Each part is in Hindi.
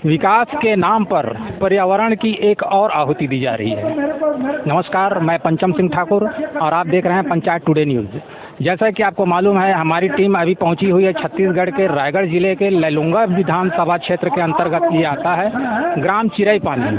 विकास के नाम पर पर्यावरण की एक और आहुति दी जा रही है। नमस्कार, मैं पंचम सिंह ठाकुर और आप देख रहे हैं पंचायत टुडे न्यूज़। जैसा कि आपको मालूम है, हमारी टीम अभी पहुंची हुई है छत्तीसगढ़ के रायगढ़ जिले के लैलूंगा विधानसभा क्षेत्र के अंतर्गत ये आता है ग्राम चिरई पानी।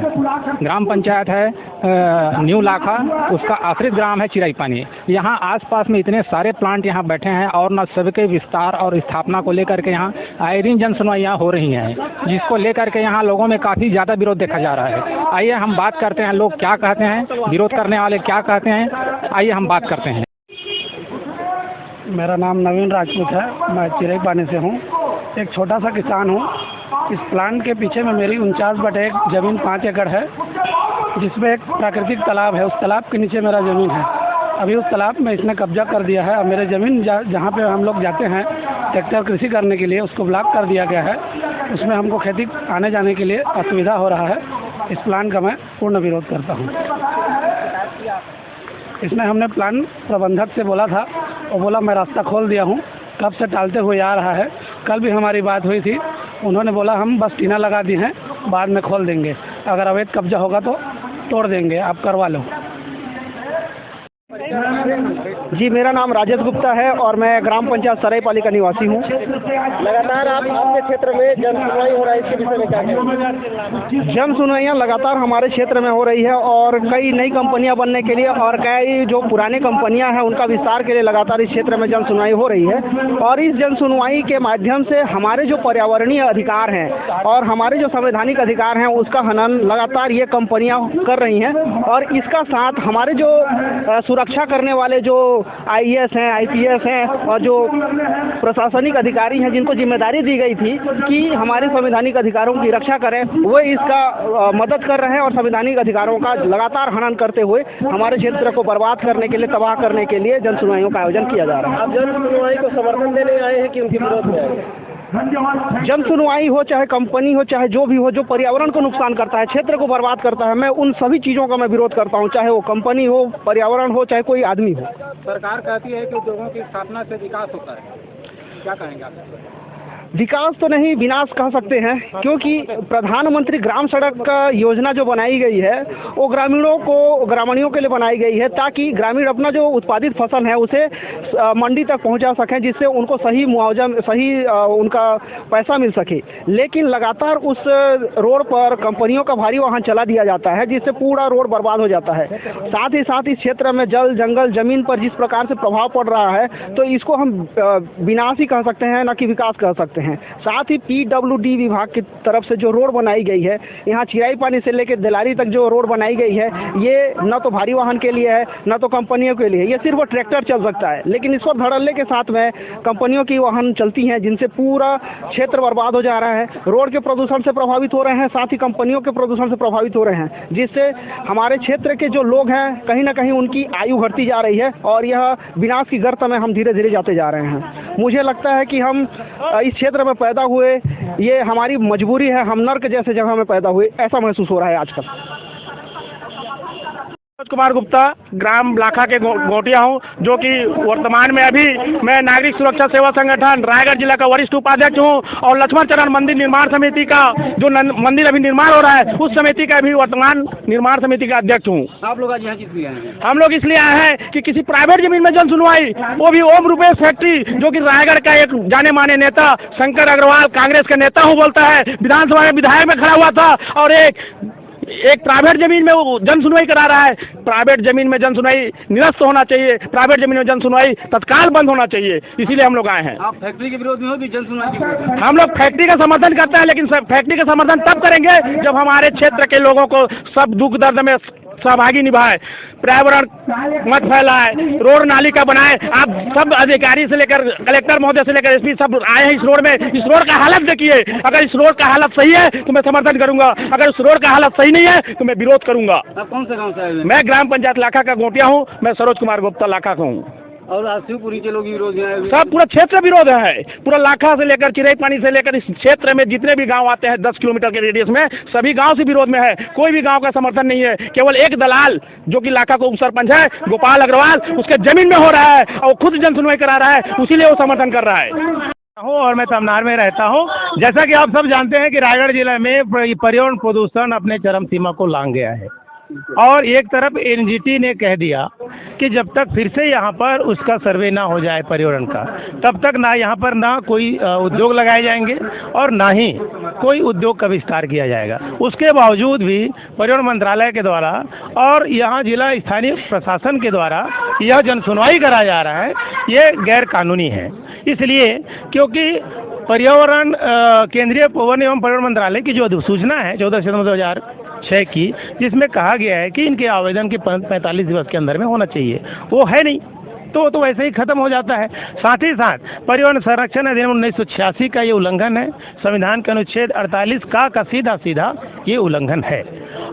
ग्राम पंचायत है न्यू लाखा, उसका आश्रित ग्राम है चिरई पानी। यहाँ आसपास में इतने सारे प्लांट यहाँ बैठे हैं और न सबके विस्तार और स्थापना को लेकर के यहाँ आए दिन जन सुनवाइयाँ हो रही हैं, जिसको लेकर के यहाँ लोगों में काफ़ी ज़्यादा विरोध देखा जा रहा है। आइए हम बात करते हैं लोग क्या कहते हैं, विरोध करने वाले क्या कहते हैं, आइए हम बात करते हैं। मेरा नाम नवीन राजपूत है, मैं चिरई पानी से हूँ। एक छोटा सा किसान हूँ। इस प्लांट के पीछे में मेरी 49/1 ज़मीन 5 एकड़ है, जिसमें एक प्राकृतिक तालाब है। उस तालाब के नीचे मेरा ज़मीन है। अभी उस तालाब में इसने कब्जा कर दिया है और मेरे ज़मीन जहाँ पे हम लोग जाते हैं ट्रैक्टर कृषि करने के लिए, उसको ब्लॉक कर दिया गया है। उसमें हमको खेती आने जाने के लिए असुविधा हो रहा है। इस प्लांट का मैं पूर्ण विरोध करता हूँ। इसमें हमने प्लान प्रबंधक से बोला था, वो बोला मैं रास्ता खोल दिया हूँ, कब से टालते हुए आ रहा है। कल भी हमारी बात हुई थी, उन्होंने बोला हम बस टीना लगा दी हैं, बाद में खोल देंगे, अगर अवैध कब्जा होगा तो तोड़ देंगे, आप करवा लो। जी, मेरा नाम राजेश गुप्ता है और मैं ग्राम पंचायत सरायपाली का निवासी हूँ। लगातार आपके क्षेत्र में जन सुनवाई हो रहा है, इसके विषय में क्या कहेंगे? जन सुनवाइयाँ लगातार हमारे क्षेत्र में हो रही है और कई नई कंपनियां बनने के लिए और कई जो पुरानी कंपनियां हैं उनका विस्तार के लिए लगातार इस क्षेत्र में जन सुनवाई हो रही है। और इस जन सुनवाई के माध्यम से हमारे जो पर्यावरणीय अधिकार हैं और हमारे जो संवैधानिक अधिकार हैं उसका हनन लगातार ये कंपनियां कर रही हैं। और इसका साथ हमारे जो सुरक्षा करने वाले जो IAS हैं, IPS हैं और जो प्रशासनिक अधिकारी हैं, जिनको जिम्मेदारी दी गई थी कि हमारे संवैधानिक अधिकारों की रक्षा करें, वो इसका मदद कर रहे हैं और संवैधानिक अधिकारों का लगातार हनन करते हुए हमारे क्षेत्र को बर्बाद करने के लिए, तबाह करने के लिए जन सुनवाइयों का आयोजन किया जा रहा है। आप जन सुनवाई को समर्थन देने आए हैं कि उनके विरोध में आए हैं? जन सुनवाई हो चाहे कंपनी हो चाहे जो भी हो, जो पर्यावरण को नुकसान करता है, क्षेत्र को बर्बाद करता है, मैं उन सभी चीज़ों का मैं विरोध करता हूं, चाहे वो कंपनी हो, पर्यावरण हो, चाहे कोई आदमी हो। सरकार कहती है कि उद्योगों की स्थापना से विकास होता है, क्या कहेंगे आप? विकास तो नहीं, विनाश कह सकते हैं, क्योंकि प्रधानमंत्री ग्राम सड़क का योजना जो बनाई गई है वो ग्रामीणों के लिए बनाई गई है, ताकि ग्रामीण अपना जो उत्पादित फसल है उसे मंडी तक पहुंचा सकें, जिससे उनको सही मुआवजा, सही उनका पैसा मिल सके। लेकिन लगातार उस रोड पर कंपनियों का भारी वाहन चला दिया जाता है, जिससे पूरा रोड बर्बाद हो जाता है। साथ ही साथ इस क्षेत्र में जल जंगल जमीन पर जिस प्रकार से प्रभाव पड़ रहा है, तो इसको हम विनाश ही कह सकते हैं, न कि विकास कह सकते हैं। साथ ही PWD विभाग की तरफ से जो रोड बनाई गई है, यहाँ चिरई पानी से लेकर दिलारी तक जो रोड बनाई गई है, ये न तो भारी वाहन के लिए है न तो कंपनियों के लिए, ये सिर्फ ट्रैक्टर चल सकता है। लेकिन इस पर धड़ल्ले के साथ में कंपनियों की वाहन चलती हैं, जिनसे पूरा क्षेत्र बर्बाद हो जा रहा है। रोड के प्रदूषण से प्रभावित हो रहे हैं, साथ ही कंपनियों के प्रदूषण से प्रभावित हो रहे हैं, जिससे हमारे क्षेत्र के जो लोग हैं कहीं ना कहीं उनकी आयु घटती जा रही है और यह विनाश की गर्त में हम धीरे धीरे जाते जा रहे हैं। मुझे लगता है कि हम इस क्षेत्र में पैदा हुए, ये हमारी मजबूरी है, हम नर्क जैसे जगह में पैदा हुए, ऐसा महसूस हो रहा है आजकल। कुमार गुप्ता, ग्राम लाखा के गोटिया हूँ, जो कि वर्तमान में अभी मैं नागरिक सुरक्षा सेवा संगठन रायगढ़ जिला का वरिष्ठ उपाध्यक्ष हूँ और लक्ष्मण चरण मंदिर निर्माण समिति का जो मंदिर अभी निर्माण हो रहा है उस समिति का भी वर्तमान निर्माण समिति का अध्यक्ष हूँ। आप लोग आज यहाँ किस लिए आए हैं? हम लोग इसलिए आए हैं कि किसी प्राइवेट जमीन में जन सुनवाई, वो भी ओम रूपेश फैक्ट्री, जो कि रायगढ़ का एक जाने माने नेता शंकर अग्रवाल कांग्रेस का नेता हूँ बोलता है, विधानसभा में विधायक में खड़ा हुआ था और एक प्राइवेट जमीन में वो जन सुनवाई करा रहा है। प्राइवेट जमीन में जन सुनवाई निरस्त होना चाहिए, प्राइवेट जमीन में जन सुनवाई तत्काल बंद होना चाहिए, इसीलिए हम लोग आए हैं। आप फैक्ट्री के विरोध में हो कि जन सुनवाई के विरोध में? हम लोग फैक्ट्री का समर्थन करते हैं, लेकिन फैक्ट्री का समर्थन तब करेंगे जब हमारे क्षेत्र के लोगों को सब दुख दर्द में सहभागी निभाए, पर्यावरण मत फैलाए, रोड नाली का बनाए। आप सब अधिकारी से लेकर कलेक्टर महोदय से लेकर SP सब आए हैं इस रोड में। इस रोड का हालत देखिए, अगर इस रोड का हालत सही है तो मैं समर्थन करूंगा, अगर इस रोड का हालत सही नहीं है तो मैं विरोध करूंगा। आप कौन से गाँव से आए हैं? मैं ग्राम पंचायत लाखा का गोटिया हूँ, मैं सरोज कुमार गुप्ता लाखा का हूँ। और शिवपुरी के लोग विरोध में आए? सब पूरा क्षेत्र विरोध है, पूरा लाखा से लेकर चिरई पानी से लेकर इस क्षेत्र में जितने भी गांव आते हैं 10 किलोमीटर के रेडियस में, सभी गांव से विरोध में है। कोई भी गांव का समर्थन नहीं है, केवल एक दलाल जो कि लाखा को उप सरपंच है गोपाल अग्रवाल, उसके जमीन में हो रहा है और खुद जन सुनवाई करा रहा है, उसीलिए वो समर्थन कर रहा है। हूँ और मैं तमनार में रहता हूँ। जैसा कि आप सब जानते हैं कि रायगढ़ जिले में पर्यावरण प्रदूषण अपने चरम सीमा को लांघ गया है और एक तरफ एनजीटी ने कह दिया कि जब तक फिर से यहाँ पर उसका सर्वे ना हो जाए पर्यावरण का, तब तक ना यहाँ पर ना कोई उद्योग लगाए जाएंगे और ना ही कोई उद्योग का विस्तार किया जाएगा। उसके बावजूद भी पर्यावरण मंत्रालय के द्वारा और यहाँ जिला स्थानीय प्रशासन के द्वारा यह जन सुनवाई कराया जा रहा है, ये गैर कानूनी है। इसलिए क्योंकि पर्यावरण केंद्रीय वन एवं पर्यावरण मंत्रालय की जो अधिसूचना है 14 सितंबर 2006 की, जिसमें कहा गया है कि इनके आवेदन के 45 दिवस के अंदर में होना चाहिए, वो है नहीं, तो वैसे ही खत्म हो जाता है। साथ ही साथ पर्यावरण संरक्षण अधिनियम 1986 का ये उल्लंघन है, संविधान के अनुच्छेद 48 का सीधा ये उल्लंघन है।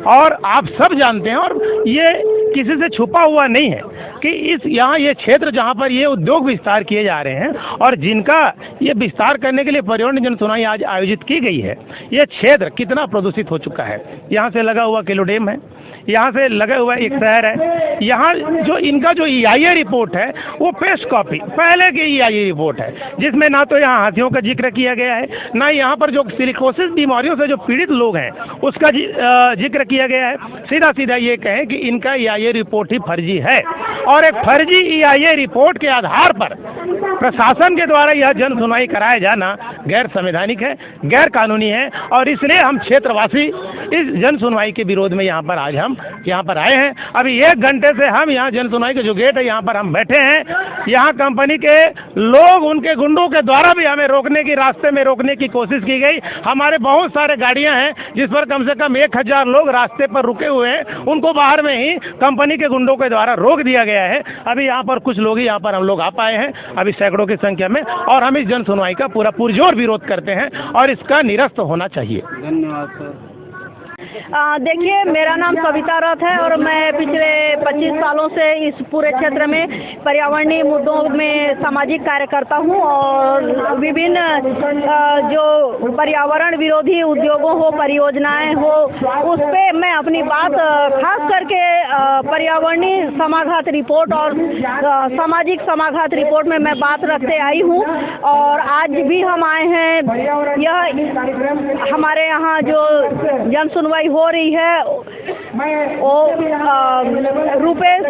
और आप सब जानते हैं और ये किसी से छुपा हुआ नहीं है कि यहाँ ये क्षेत्र जहाँ पर ये उद्योग विस्तार किए जा रहे हैं और जिनका ये विस्तार करने के लिए पर्यावरण जन सुनवाई आज आयोजित की गई है, ये क्षेत्र कितना प्रदूषित हो चुका है। यहाँ से लगा हुआ किलो डैम है, यहाँ से लगा हुआ एक शहर है, यहाँ जो इनका जो EIA रिपोर्ट है वो पेस्ट कॉपी पहले की EIA रिपोर्ट है, जिसमें ना तो यहाँ हाथियों का जिक्र किया गया है, ना यहाँ पर जो सिलिकोसिस बीमारियों से जो पीड़ित लोग हैं उसका जिक्र किया गया है। सीधा ये कहें कि इनका EIA रिपोर्ट ही फर्जी है और एक फर्जी EIA रिपोर्ट के आधार पर प्रशासन के द्वारा यह जन सुनवाई कराया जाना गैर संवैधानिक है, गैर कानूनी है और इसलिए हम क्षेत्रवासी इस जन सुनवाई के विरोध में आज हम यहाँ पर आए हैं। अभी 1 घंटे से हम यहाँ जन सुनवाई के जो गेट है यहाँ पर हम बैठे हैं। यहाँ कंपनी के लोग, उनके गुंडों के द्वारा भी हमें रास्ते में रोकने की कोशिश की गई। हमारे बहुत सारे गाड़ियां हैं जिस पर कम से कम 1000 लोग रास्ते पर रुके हुए हैं, उनको बाहर में ही कंपनी के गुंडों के द्वारा रोक दिया गया है। अभी यहाँ पर कुछ लोग ही यहाँ पर हम लोग आ पाए हैं, अभी सैकड़ों की संख्या में, और हम इस जन सुनवाई का पूरा पुरजोर विरोध करते हैं और इसका निरस्त होना चाहिए। धन्यवाद सर। देखिए, मेरा नाम सविता रथ है और मैं पिछले 25 सालों से इस पूरे क्षेत्र में पर्यावरणीय मुद्दों में सामाजिक कार्य करता हूं और विभिन्न जो पर्यावरण विरोधी उद्योगों हो, परियोजनाएं हो, उस पे मैं अपनी बात खास करके पर्यावरणीय समाघात रिपोर्ट और सामाजिक समाघात रिपोर्ट में मैं बात रखते आई हूं। और आज भी हम आए हैं, यह हमारे यहाँ जो जन सुनवाई हो रही है वो रुपेश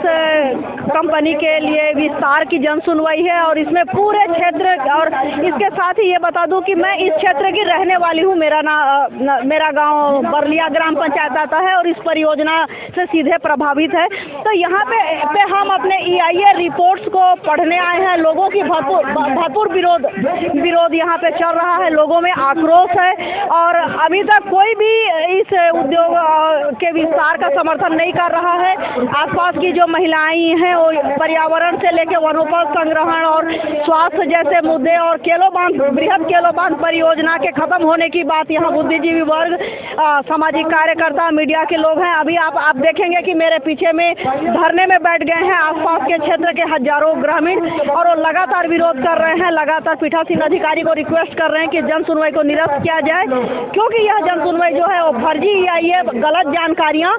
कंपनी के लिए विस्तार की जन सुनवाई है और इसमें पूरे क्षेत्र, और इसके साथ ही ये बता दूं कि मैं इस क्षेत्र की रहने वाली हूं। मेरा गांव बरलिया ग्राम पंचायत आता है और इस परियोजना से सीधे प्रभावित है। तो यहाँ पे हम अपने EIA रिपोर्ट्स को पढ़ने आए हैं। लोगों की भरपूर विरोध यहाँ पे चल रहा है, लोगों में आक्रोश है और अभी तक कोई भी इस उद्योग के विस्तार का समर्थन नहीं कर रहा है। आसपास की जो महिलाएं हैं वो पर्यावरण से लेकर वनोपज संग्रहण और स्वास्थ्य जैसे मुद्दे और बृहद केलो बांध परियोजना के खत्म होने की बात, यहाँ बुद्धिजीवी वर्ग, सामाजिक कार्यकर्ता, मीडिया के लोग हैं। अभी आप देखेंगे कि मेरे पीछे में धरने में बैठ गए हैं आसपास के क्षेत्र के हजारों ग्रामीण और वो लगातार विरोध कर रहे हैं, लगातार पीठासीन अधिकारी को रिक्वेस्ट कर रहे हैं कि जन सुनवाई को निरस्त किया जाए, क्योंकि यह जन सुनवाई जो है वो फर्जी EIA गलत जानकारियां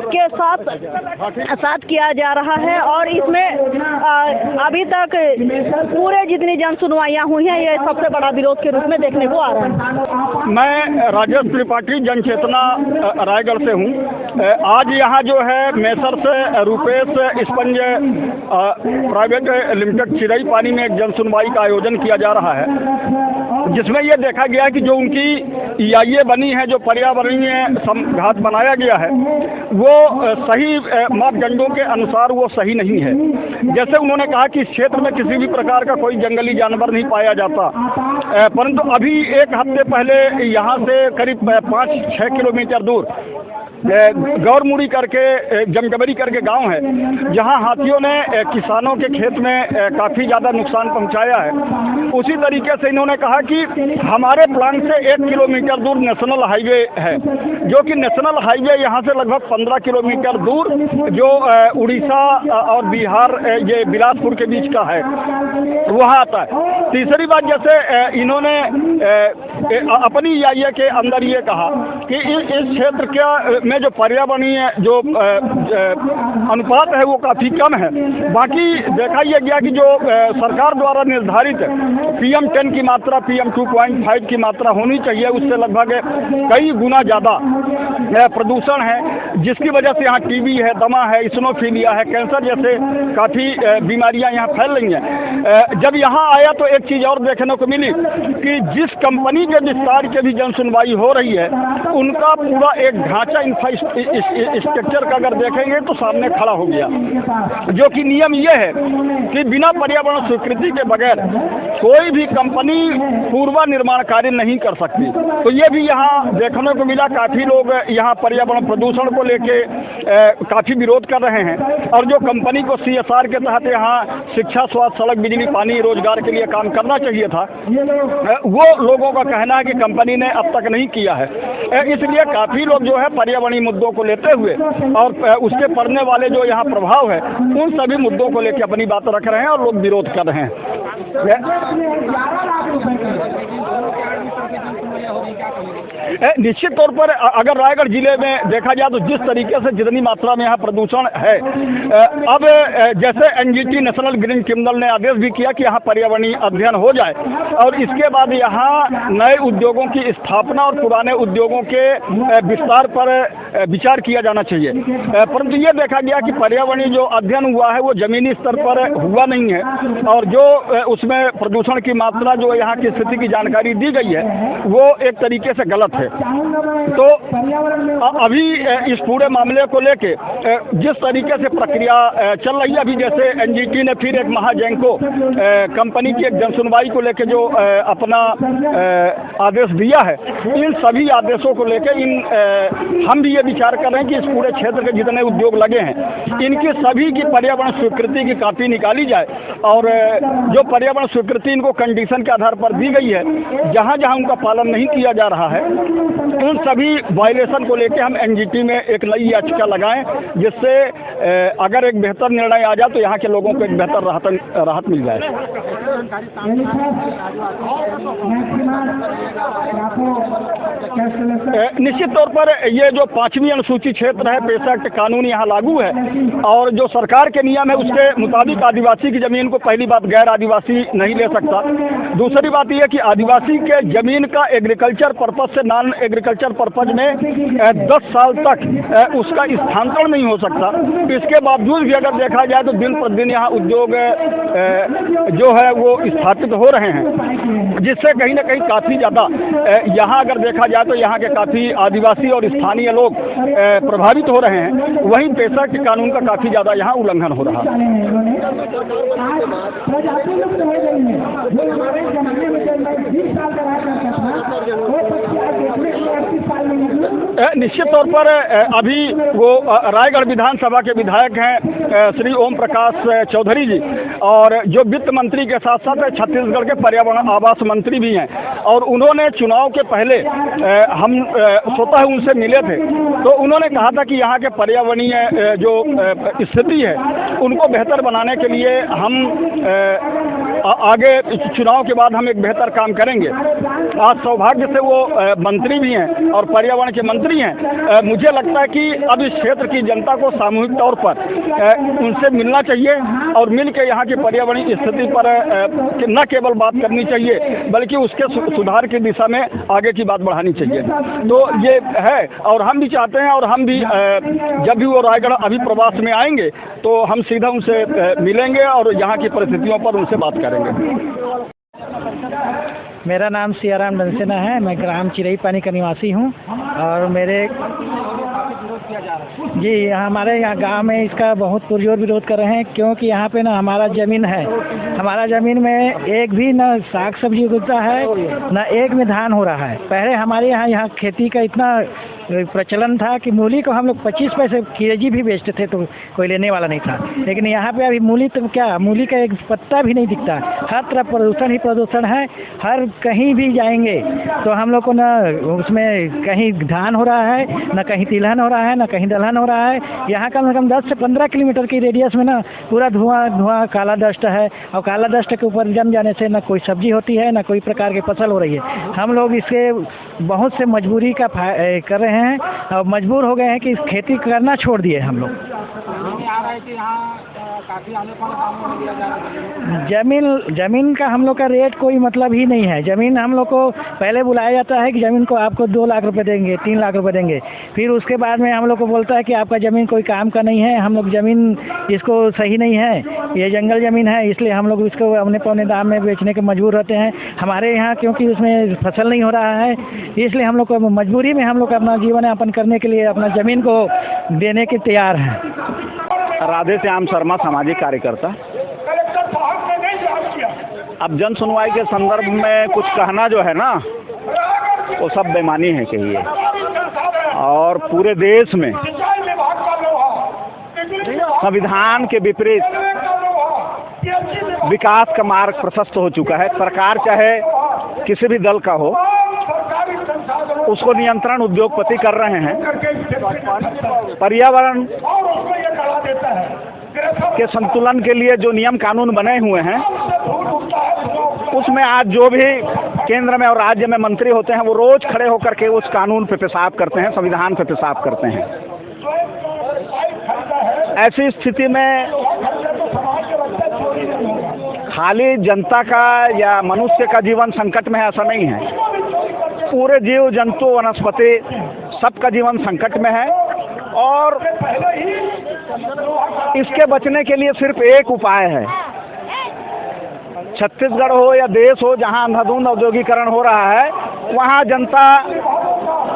के साथ किया जा रहा है। और इसमें अभी तक पूरे जितनी जन सुनवाइयां हुई हैं, ये सबसे बड़ा विरोध के रूप में देखने को आ रहा है। मैं राजेश त्रिपाठी जन चेतना रायगढ़ से हूं। आज यहाँ जो है मेसर से रुपेश स्पंज प्राइवेट लिमिटेड चिरई पानी में एक जन सुनवाई का आयोजन किया जा रहा है, जिसमें यह देखा गया कि जो उनकी EIA बनी है, जो पर्यावरणीय घात बनाया गया है, वो सही मापदंडों के अनुसार वो सही नहीं है। जैसे उन्होंने कहा कि इस क्षेत्र में किसी भी प्रकार का कोई जंगली जानवर नहीं पाया जाता, परंतु अभी 1 हफ्ते पहले यहाँ से करीब 5-6 किलोमीटर दूर गौरमुड़ी करके जमजबरी करके गांव है, जहां हाथियों ने किसानों के खेत में काफ़ी ज़्यादा नुकसान पहुंचाया है। उसी तरीके से इन्होंने कहा कि हमारे प्लांट से 1 किलोमीटर दूर नेशनल हाईवे है, जो कि नेशनल हाईवे यहां से लगभग 15 किलोमीटर दूर जो उड़ीसा और बिहार, ये बिलासपुर के बीच का है, वहाँ आता है। तीसरी बात, जैसे इन्होंने अपनी EIA के अंदर ये कहा कि इस क्षेत्र में जो पर्यावरणीय जो अनुपात है वो काफ़ी कम है। बाकी देखा यह गया कि जो सरकार द्वारा निर्धारित PM10 की मात्रा PM 2.5 की मात्रा होनी चाहिए, उससे लगभग कई गुना ज़्यादा प्रदूषण है, जिसकी वजह से यहाँ टीबी है, दमा है, इस्नोफीलिया है, कैंसर जैसे काफ़ी बीमारियां यहाँ फैल रही हैं। जब यहाँ आया तो एक चीज़ और देखने को मिली कि जिस कंपनी के विस्तार के भी जन सुनवाई हो रही है, उनका पूरा एक ढांचा इंफ्रास्ट्रक्चर का अगर देखेंगे तो सामने खड़ा हो गया, जो कि नियम यह है कि बिना पर्यावरण स्वीकृति के बगैर कोई भी कंपनी पूर्वानिर्माण कार्य नहीं कर सकती। तो ये भी यहाँ देखने को मिला, काफ़ी लोग यहाँ पर्यावरण प्रदूषण को लेके काफ़ी विरोध कर रहे हैं, और जो कंपनी को CSR के तहत यहाँ शिक्षा, स्वास्थ्य, सड़क, बिजली, पानी, रोजगार के लिए काम करना चाहिए था, वो लोगों का कहना है कि कंपनी ने अब तक नहीं किया है। इसलिए काफ़ी लोग जो है पर्यावरणीय मुद्दों को लेते हुए और उसके पड़ने वाले जो यहाँ प्रभाव है, उन सभी मुद्दों को लेकर अपनी बात रख रहे हैं और लोग विरोध कर रहे हैं। निश्चित तौर पर अगर रायगढ़ जिले में देखा जाए तो जिस तरीके से जितनी मात्रा में यहाँ प्रदूषण है, अब जैसे NGT नेशनल ग्रीन ट्रिब्यूनल ने आदेश भी किया कि यहाँ पर्यावरणीय अध्ययन हो जाए और इसके बाद यहाँ नए उद्योगों की स्थापना और पुराने उद्योगों के विस्तार पर विचार किया जाना चाहिए। परंतु ये देखा गया कि पर्यावरणीय जो अध्ययन हुआ है वो जमीनी स्तर पर हुआ नहीं है, और जो उसमें प्रदूषण की मात्रा जो यहाँ की स्थिति की जानकारी दी गई है वो एक तरीके से गलत है। तो अभी इस पूरे मामले को लेके जिस तरीके से प्रक्रिया चल रही है, अभी जैसे NGT ने फिर एक महाजैंको कंपनी की एक जनसुनवाई को लेके जो अपना आदेश दिया है, इन सभी आदेशों को लेके हम भी ये विचार कर रहे हैं कि इस पूरे क्षेत्र के जितने उद्योग लगे हैं इनकी सभी की पर्यावरण स्वीकृति की कॉपी निकाली जाए, और जो पर्यावरण स्वीकृति इनको कंडीशन के आधार पर दी गई है, जहाँ जहाँ उनका पालन नहीं किया जा रहा है, उन सभी वायलेशन को लेकर हम NGT में एक नई याचिका लगाएं, जिससे अगर एक बेहतर निर्णय आ जाए तो यहाँ के लोगों को एक बेहतर राहत मिल जाए। निश्चित तौर पर ये जो 5वीं अनुसूची क्षेत्र है, पेशा एक्ट कानून यहाँ लागू है, और जो सरकार के नियम है उसके मुताबिक आदिवासी की जमीन को पहली बात गैर आदिवासी नहीं ले सकता। दूसरी बात यह कि आदिवासी के जमीन का एग्रीकल्चर पर्पज से नॉन एग्रीकल्चर पर्पज में 10 साल तक उसका स्थानांतरण नहीं हो सकता। इसके बावजूद भी अगर देखा जाए तो दिन प्रतिदिन यहाँ उद्योग जो है वो स्थापित हो रहे हैं, जिससे कहीं ना कहीं काफ़ी ज़्यादा यहाँ अगर देखा जाए तो यहाँ के काफ़ी आदिवासी और स्थानीय लोग प्रभावित हो रहे हैं। वहीं पेशा के कानून का काफ़ी ज़्यादा यहाँ उल्लंघन हो रहा है। निश्चित तौर पर अभी वो रायगढ़ विधानसभा के विधायक हैं श्री ओम प्रकाश चौधरी जी, और जो वित्त मंत्री के साथ साथ छत्तीसगढ़ के पर्यावरण आवास मंत्री भी हैं, और उन्होंने चुनाव के पहले हम स्वतः उनसे मिले थे, तो उन्होंने कहा था कि यहाँ के पर्यावरणीय जो स्थिति है उनको बेहतर बनाने के लिए हम आगे चुनाव के बाद हम एक बेहतर काम करेंगे। आज सौभाग्य से वो मंत्री भी हैं और पर्यावरण के मंत्री हैं। मुझे लगता है कि अब इस क्षेत्र की जनता को सामूहिक तौर पर उनसे मिलना चाहिए और मिल के यहाँ की पर्यावरणीय स्थिति पर न केवल बात करनी चाहिए बल्कि उसके सुधार की दिशा में आगे की बात बढ़ानी चाहिए। तो ये है, और हम भी चाहते हैं, और हम भी जब भी वो रायगढ़ अभी प्रवास में आएंगे तो हम सीधा उनसे मिलेंगे और यहाँ की परिस्थितियों पर उनसे बात करेंगे। मेरा नाम सियाराम डंसेना है, मैं ग्राम चिरई पानी का निवासी हूँ, और मेरे जी हमारे यहाँ गांव में इसका बहुत पुरजोर विरोध कर रहे हैं, क्योंकि यहाँ पे ना हमारा ज़मीन है, हमारा ज़मीन में एक भी ना साग सब्जी उगता है, ना एक में धान हो रहा है। पहले हमारे यहाँ खेती का इतना प्रचलन था कि मूली को हम लोग 25 पैसे केजी भी बेचते थे, तो कोई लेने वाला नहीं था। लेकिन यहाँ पे अभी मूली तो क्या, मूली का एक पत्ता भी नहीं दिखता, हर तरफ प्रदूषण ही प्रदूषण है। हर कहीं भी जाएंगे तो हम लोग को ना उसमें कहीं धान हो रहा है, ना कहीं तिलहन हो रहा है, ना कहीं दलहन हो रहा है। यहाँ कम से कम 10 से 15 किलोमीटर की रेडियस में ना पूरा धुआं काला डस्ट है, और काला डस्ट के ऊपर जम जाने से ना कोई सब्जी होती है, ना कोई प्रकार की फसल हो रही है। हम लोग इसके बहुत से मजबूरी का कर रहे हैं और मजबूर हो गए हैं कि खेती करना छोड़ दिए हम लोग। जमीन का हम लोग का रेट कोई मतलब ही नहीं है। जमीन हम लोग को पहले बुलाया जाता है कि जमीन को आपको 2 लाख रुपए देंगे, 3 लाख रुपए देंगे, फिर उसके बाद में हम लोग को बोलता है कि आपका जमीन कोई काम का नहीं है, हम लोग जमीन इसको सही नहीं है, ये जंगल जमीन है, इसलिए हम लोग इसको अपने पौने दाम में बेचने के मजबूर रहते हैं। हमारे यहाँ क्योंकि उसमें फसल नहीं हो रहा है, इसलिए हम लोग को मजबूरी में हम लोग अपना जीवन यापन करने के लिए अपना जमीन को देने के तैयार हैं। राधे श्याम शर्मा, सामाजिक कार्यकर्ता। अब जन सुनवाई के संदर्भ में कुछ कहना जो है ना, वो सब बेईमानी है कहिए। और पूरे देश में संविधान के विपरीत विकास का मार्ग प्रशस्त हो चुका है। सरकार चाहे किसी भी दल का हो, उसको नियंत्रण उद्योगपति कर रहे हैं। पर्यावरण के संतुलन के लिए जो नियम कानून बने हुए हैं, उसमें आज जो भी केंद्र में और राज्य में मंत्री होते हैं, वो रोज खड़े होकर के उस कानून पे पेशाब करते हैं, संविधान पे पेशाब करते हैं। ऐसी स्थिति में खाली जनता का या मनुष्य का जीवन संकट में है ऐसा नहीं है। पूरे जीव जंतु वनस्पति सबका जीवन संकट में है। और इसके बचने के लिए सिर्फ एक उपाय है। छत्तीसगढ़ हो या देश हो, जहां अंधाधुंध औद्योगिकरण हो रहा है, वहां जनता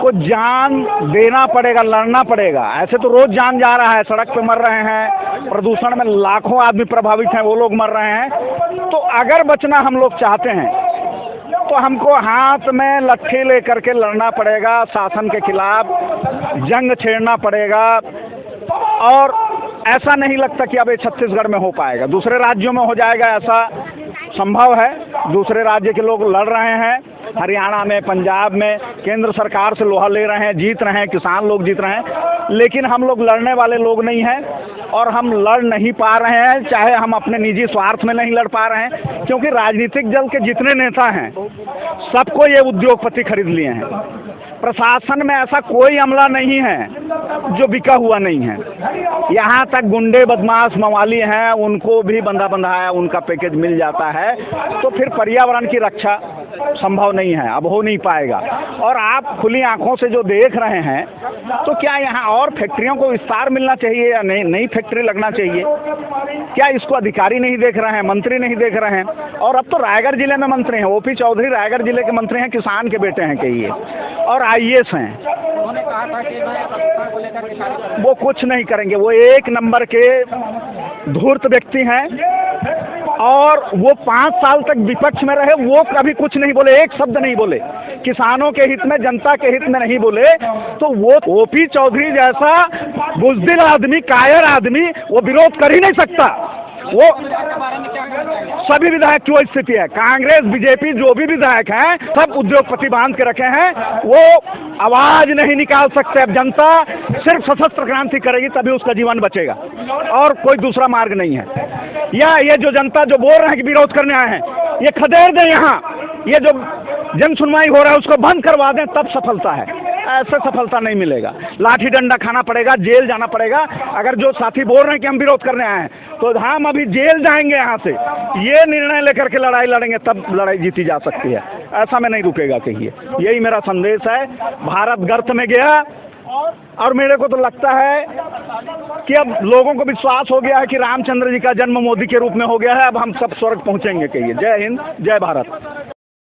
को जान देना पड़ेगा, लड़ना पड़ेगा। ऐसे तो रोज जान जा रहा है, सड़क पे मर रहे हैं, प्रदूषण में लाखों आदमी प्रभावित हैं, वो लोग मर रहे हैं। तो अगर बचना हम लोग चाहते हैं तो हमको हाथ में लट्ठी लेकर के लड़ना पड़ेगा, शासन के खिलाफ जंग छेड़ना पड़ेगा। और ऐसा नहीं लगता कि अब ये छत्तीसगढ़ में हो पाएगा, दूसरे राज्यों में हो जाएगा, ऐसा संभव है। दूसरे राज्य के लोग लड़ रहे हैं, हरियाणा में, पंजाब में केंद्र सरकार से लोहा ले रहे हैं, जीत रहे हैं, किसान लोग जीत रहे हैं। लेकिन हम लोग लड़ने वाले लोग नहीं हैं और हम लड़ नहीं पा रहे हैं, चाहे हम अपने निजी स्वार्थ में नहीं लड़ पा रहे हैं, क्योंकि राजनीतिक दल के जितने नेता हैं सबको ये उद्योगपति खरीद लिए हैं। प्रशासन में ऐसा कोई अमला नहीं है जो बिका हुआ नहीं है। यहाँ तक गुंडे, बदमाश, मवाली हैं, उनको भी बंधा बंधाया उनका पैकेज मिल जाता है। तो फिर पर्यावरण की रक्षा संभव नहीं है, अब हो नहीं पाएगा। और आप खुली आंखों से जो देख रहे हैं, तो क्या यहाँ और फैक्ट्रियों को विस्तार मिलना चाहिए या नई फैक्ट्री लगना चाहिए? क्या इसको अधिकारी नहीं देख रहे हैं, मंत्री नहीं देख रहे हैं? और अब तो रायगढ़ जिले में मंत्री हैं, ओपी चौधरी रायगढ़ जिले के मंत्री हैं, किसान के बेटे हैं कहिए, और IAS हैं। वो कुछ नहीं करेंगे, वो एक नंबर के धूर्त व्यक्ति हैं। और वो 5 साल तक विपक्ष में रहे, वो कभी कुछ नहीं बोले, एक शब्द नहीं बोले, किसानों के हित में, जनता के हित में नहीं बोले। तो वो ओपी चौधरी जैसा बुज़दिल आदमी, कायर आदमी, वो विरोध कर ही नहीं सकता। वो सभी विधायक की वो स्थिति है। कांग्रेस, बीजेपी जो भी विधायक हैं, सब उद्योगपति बांध के रखे हैं, वो आवाज नहीं निकाल सकते। अब जनता सिर्फ सशस्त्र क्रांति करेगी तभी उसका जीवन बचेगा, और कोई दूसरा मार्ग नहीं है। या ये जो जनता जो बोल रहे हैं कि विरोध करने आए हैं, ये खदेड़ दें, यहाँ ये जो जन सुनवाई हो रहा है उसको बंद करवा दें, तब सफलता है। ऐसे सफलता नहीं मिलेगा, लाठी डंडा खाना पड़ेगा, जेल जाना पड़ेगा। अगर जो साथी बोल रहे हैं कि हम विरोध करने आए हैं, तो हम अभी जेल जाएंगे यहाँ से, ये निर्णय लेकर के लड़ाई लड़ेंगे, तब लड़ाई जीती जा सकती है। ऐसा में नहीं रुकेगा कहिए। यही मेरा संदेश है। भारत गर्त में गया, और मेरे को तो लगता है कि अब लोगों को विश्वास हो गया है कि रामचंद्र जी का जन्म मोदी के रूप में हो गया है। अब हम सब स्वर्ग पहुंचेंगे कहिए। जय हिंद, जय भारत।